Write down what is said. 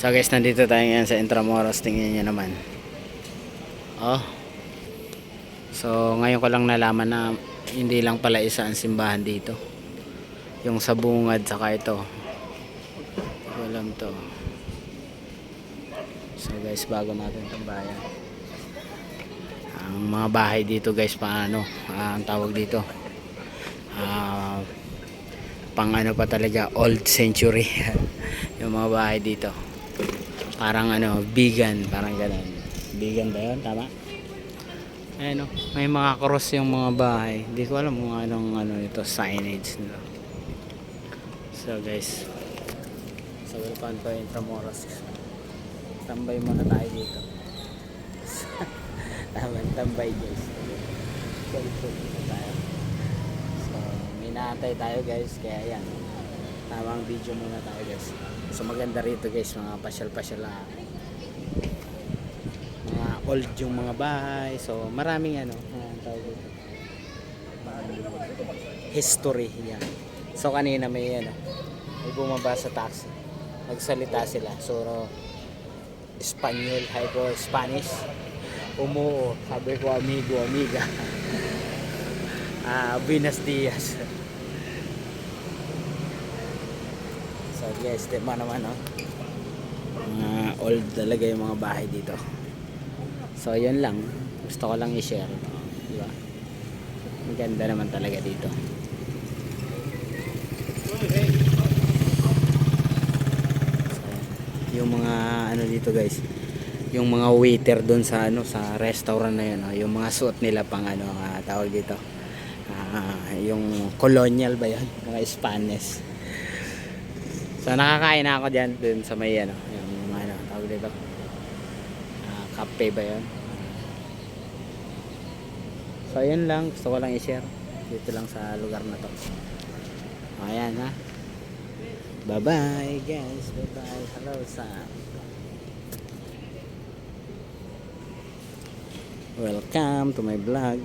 So guys, nandito tayo ngayon sa Intramuros. Tingnan nyo naman. Oh. So ngayon ko lang nalaman na hindi lang pala isa ang simbahan dito. Yung sa bungad saka ito. Walang to. So guys, bago natin itong bayan. Ang mga bahay dito guys, paano? Ang tawag dito. Pang ano pa talaga, old century. Yung mga bahay dito. Parang ano, vegan, parang gano'n. Vegan ba yun? Tama? Ayun, may mga cross yung mga bahay. Hindi ko alam kung anong ano ito, signage nila. So guys, so welcome to Intramuros. Tambay muna tayo dito. Tambay guys. So may naantay tayo guys, kaya yan. Tamang video muna tayo guys. So maganda rito guys, mga pasyal-pasyal lang. Mga old yung mga bahay. So maraming ano, tawag dito, history yan. So kanina may ano, may bumaba sa taxi. Nagsalita sila. So Espanyol, hay ko Spanish. Umuo, sabi ko amigo, amiga. Buenos dias. So guys, diba naman old talaga yung mga bahay dito. So yun lang, gusto ko lang i-share, diba? Maganda naman talaga dito. So, yung mga ano dito guys, yung mga waiter doon sa ano, sa restaurant na yun, yung mga suot nila pang ano, tawag dito, yung colonial ba yun, mga Spanish. So nakakain na ako dyan dun sa may ano, yung ano, tawag dito, cafe ba yun. So yun lang, gusto ko lang i-share dito lang sa lugar na to. Ayan ha, bye bye guys, bye bye, hello sa welcome to my vlog.